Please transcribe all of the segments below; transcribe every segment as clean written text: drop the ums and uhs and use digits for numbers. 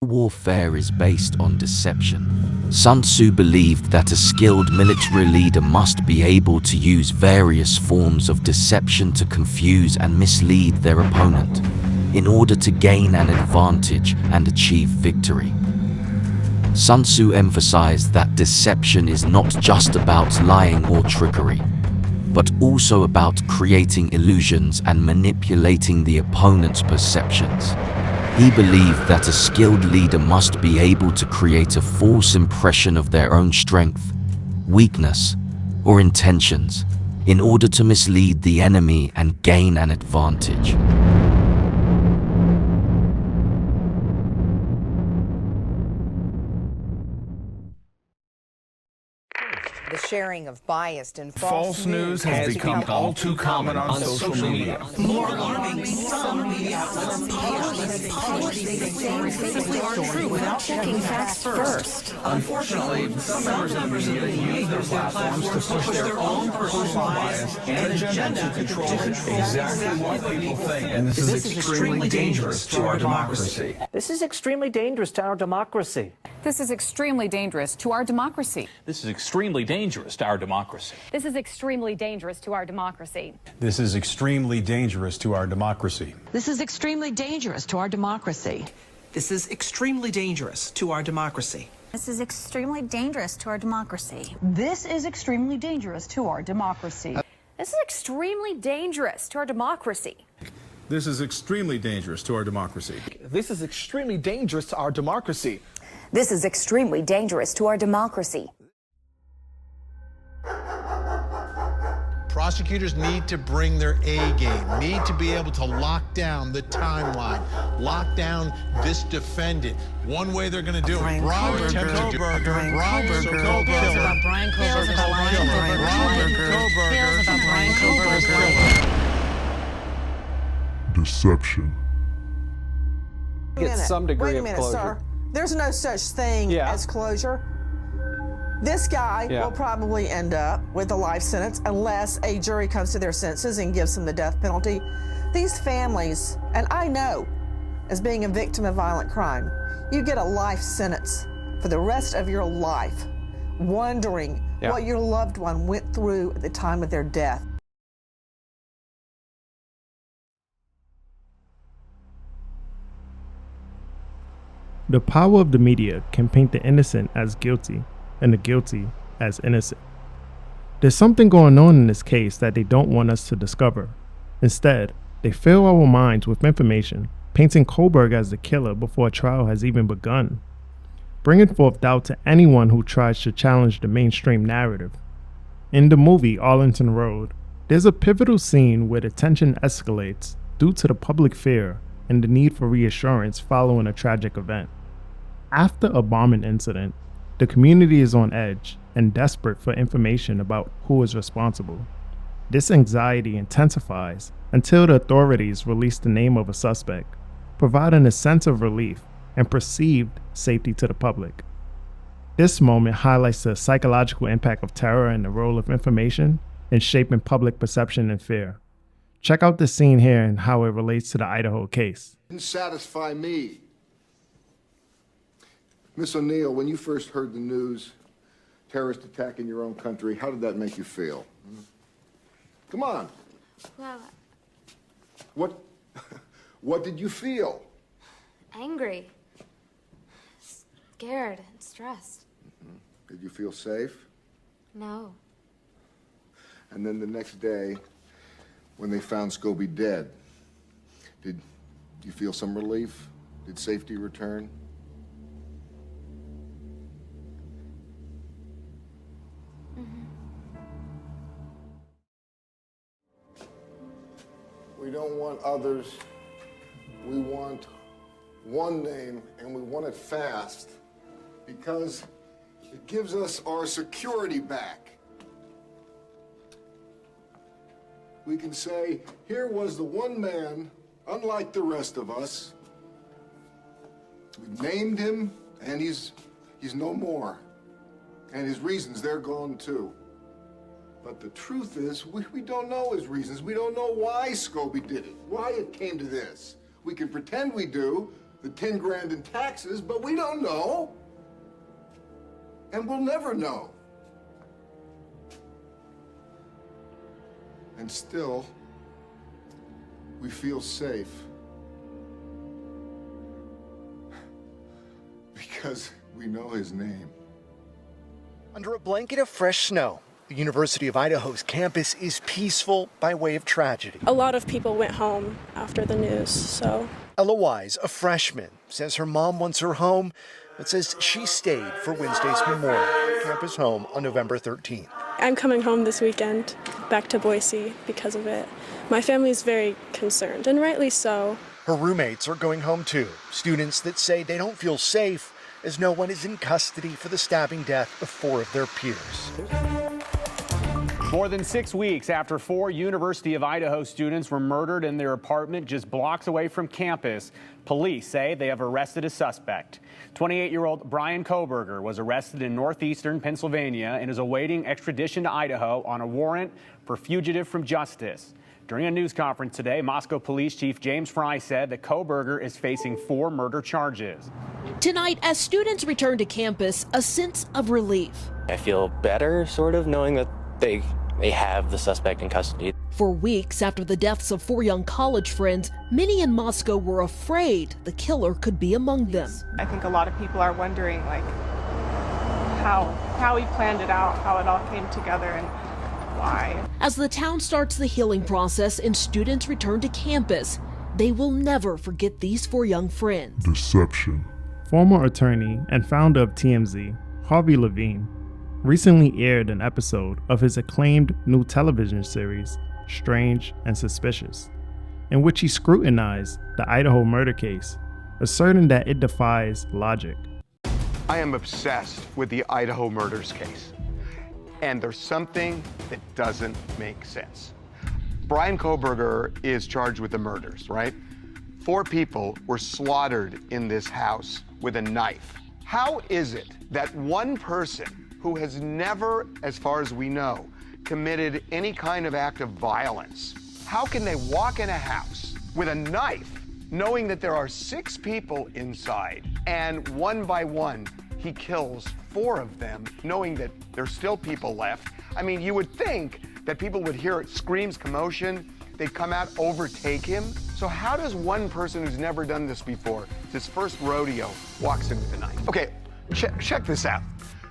Warfare is based on deception. Sun Tzu believed that a skilled military leader must be able to use various forms of deception to confuse and mislead their opponent in order to gain an advantage and achieve victory. Sun Tzu emphasized that deception is not just about lying or trickery, but also about creating illusions and manipulating the opponent's perceptions. He believed that a skilled leader must be able to create a false impression of their own strength, weakness, or intentions in order to mislead the enemy and gain an advantage. The sharing of biased and false news has become all too common on social media. More alarming, some media outlets true without checking facts first. Unfortunately, some members of the media use their platforms to push their own personal bias and agenda to control exactly what people think. And this is extremely dangerous to our democracy. This is extremely dangerous to our democracy. This is extremely dangerous to our democracy. This is extremely dangerous to our democracy. This is extremely dangerous to our democracy. This is extremely dangerous to our democracy. This is extremely dangerous to our democracy. This is extremely dangerous to our democracy. This is extremely dangerous to our democracy. This is extremely dangerous to our democracy. This is extremely dangerous to our democracy. This is extremely dangerous to our democracy. This is extremely dangerous to our democracy. This is extremely dangerous to our democracy. Prosecutors need to bring their A game, need to be able to lock down the timeline, lock down this defendant. One way they're going to do it. Bryan Kohberger. Deception. Get some degree of closure. Sir. There's no such thing as closure. This guy will probably end up with a life sentence unless a jury comes to their senses and gives him the death penalty. These families, and I know, as being a victim of violent crime, you get a life sentence for the rest of your life, wondering what your loved one went through at the time of their death. The power of the media can paint the innocent as guilty and the guilty as innocent. There's something going on in this case that they don't want us to discover. Instead, they fill our minds with information, painting Kohberger as the killer before a trial has even begun, bringing forth doubt to anyone who tries to challenge the mainstream narrative. In the movie Arlington Road, there's a pivotal scene where the tension escalates due to the public fear and the need for reassurance following a tragic event. After a bombing incident, the community is on edge and desperate for information about who is responsible. This anxiety intensifies until the authorities release the name of a suspect, providing a sense of relief and perceived safety to the public. This moment highlights the psychological impact of terror and the role of information in shaping public perception and fear. Check out the scene here and how it relates to the Idaho case. Didn't satisfy me. Miss O'Neill, when you first heard the news, terrorist attack in your own country, how did that make you feel? Come on. Well, What did you feel? angry, scared, and stressed. Did you feel safe? No. And then the next day, when they found Scobie dead, did you feel some relief? Did safety return? We don't want others. We want one name, and we want it fast because it gives us our security back. We can say, here was the one man, unlike the rest of us. We've named him, and he's no more. And his reasons, they're gone too. But the truth is, we don't know his reasons. We don't know why Scobie did it, why it came to this. We can pretend we do, the 10 grand in taxes, but we don't know. And we'll never know. And still, we feel safe. Because we know his name. Under a blanket of fresh snow, the University of Idaho's campus is peaceful by way of tragedy. A lot of people went home after the news, so. Ella Wise, a freshman, says her mom wants her home, but says she stayed for Wednesday's memorial campus home on November 13th. I'm coming home this weekend, back to Boise, because of it. My family's very concerned, and rightly so. Her roommates are going home too, students that say they don't feel safe as no one is in custody for the stabbing death of 4 of their peers. More than 6 weeks after 4 University of Idaho students were murdered in their apartment just blocks away from campus, police say they have arrested a suspect. 28-year-old Bryan Kohberger was arrested in northeastern Pennsylvania and is awaiting extradition to Idaho on a warrant for fugitive from justice. During a news conference today, Moscow Police Chief James Fry said that Kohberger is facing 4 murder charges. Tonight, as students return to campus, a sense of relief. I feel better, sort of, knowing that they have the suspect in custody. For weeks after the deaths of 4 young college friends, many in Moscow were afraid the killer could be among them. I think a lot of people are wondering, like, how he planned it out, how it all came together, and why. As the town starts the healing process and students return to campus, they will never forget these 4 young friends. Deception. Former attorney and founder of TMZ, Harvey Levine, recently aired an episode of his acclaimed new television series, Strange and Suspicious, in which he scrutinized the Idaho murder case, asserting that it defies logic. I am obsessed with the Idaho murders case, and there's something that doesn't make sense. Bryan Kohberger is charged with the murders, right? 4 people were slaughtered in this house with a knife. How is it that one person who has never, as far as we know, committed any kind of act of violence, how can they walk in a house with a knife, knowing that there are 6 people inside, and one by one, he kills 4 of them, knowing that there's still people left? I mean, you would think that people would hear screams, commotion, they'd come out, overtake him. So how does one person who's never done this before, it's his first rodeo, walks in with a knife? Okay, check this out.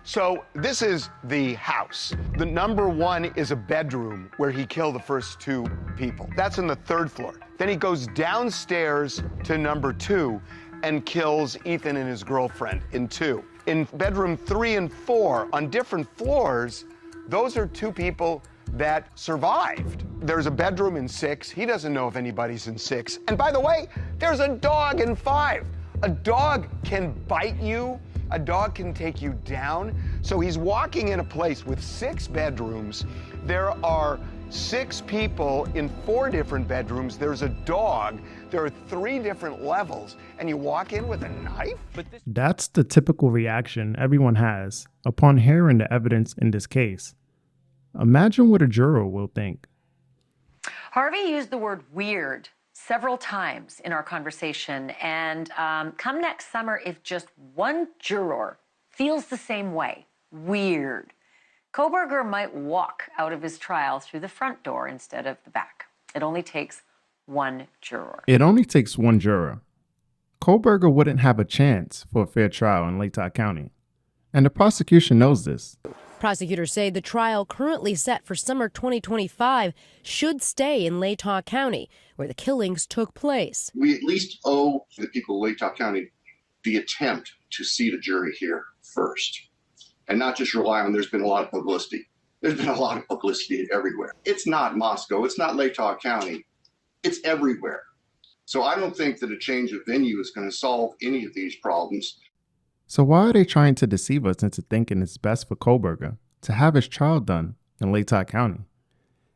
So this is the house. The number 1 is a bedroom where he killed the first 2 people. That's on the 3rd floor. Then he goes downstairs to number 2 and kills Ethan and his girlfriend in 2. In bedroom 3 and 4 on different floors, those are 2 people that survived. There's a bedroom in 6. He doesn't know if anybody's in 6. And by the way, there's a dog in 5. A dog can bite you. A dog can take you down. So he's walking in a place with 6 bedrooms. There are 6 people in 4 different bedrooms. There's a dog. There are 3 different levels. And you walk in with a knife? That's the typical reaction everyone has upon hearing the evidence in this case. Imagine what a juror will think. Harvey used the word weird several times in our conversation, and come next summer, if just one juror feels the same way, weird, Kohberger might walk out of his trial through the front door instead of the back. It only takes one juror. It only takes one juror. Kohberger wouldn't have a chance for a fair trial in Latah County, and the prosecution knows this. Prosecutors say the trial currently set for summer 2025 should stay in Latah County, where the killings took place. We at least owe the people of Latah County the attempt to seat a jury here first, and not just rely on there's been a lot of publicity. There's been a lot of publicity everywhere. It's not Moscow. It's not Latah County. It's everywhere. So I don't think that a change of venue is going to solve any of these problems. So why are they trying to deceive us into thinking it's best for Kohberger to have his trial done in Latah County?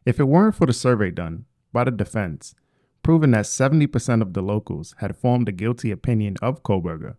If it weren't for the survey done by the defense, proving that 70% of the locals had formed a guilty opinion of Kohberger,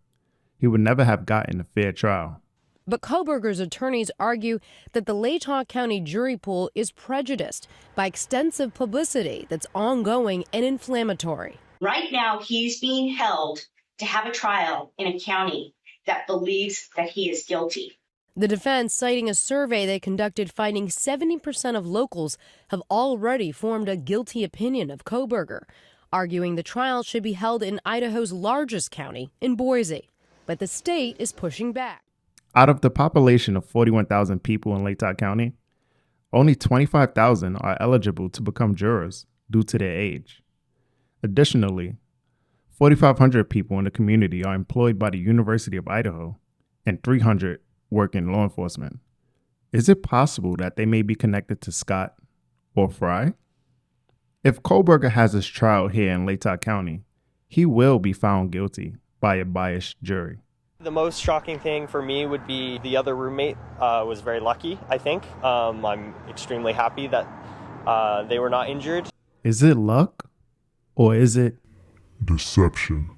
he would never have gotten a fair trial. But Kohberger's attorneys argue that the Latah County jury pool is prejudiced by extensive publicity that's ongoing and inflammatory. Right now, he's being held to have a trial in a county that believes that he is guilty. The defense, citing a survey they conducted, finding 70% of locals have already formed a guilty opinion of Kohberger, arguing the trial should be held in Idaho's largest county, in Boise. But the state is pushing back. Out of the population of 41,000 people in Latah County, only 25,000 are eligible to become jurors due to their age. Additionally, 4,500 people in the community are employed by the University of Idaho, and 300 work in law enforcement. Is it possible that they may be connected to Scott or Fry? If Kohberger has his trial here in Latah County, he will be found guilty by a biased jury. The most shocking thing for me would be the other roommate was very lucky, I think. I'm extremely happy that they were not injured. Is it luck or is it deception?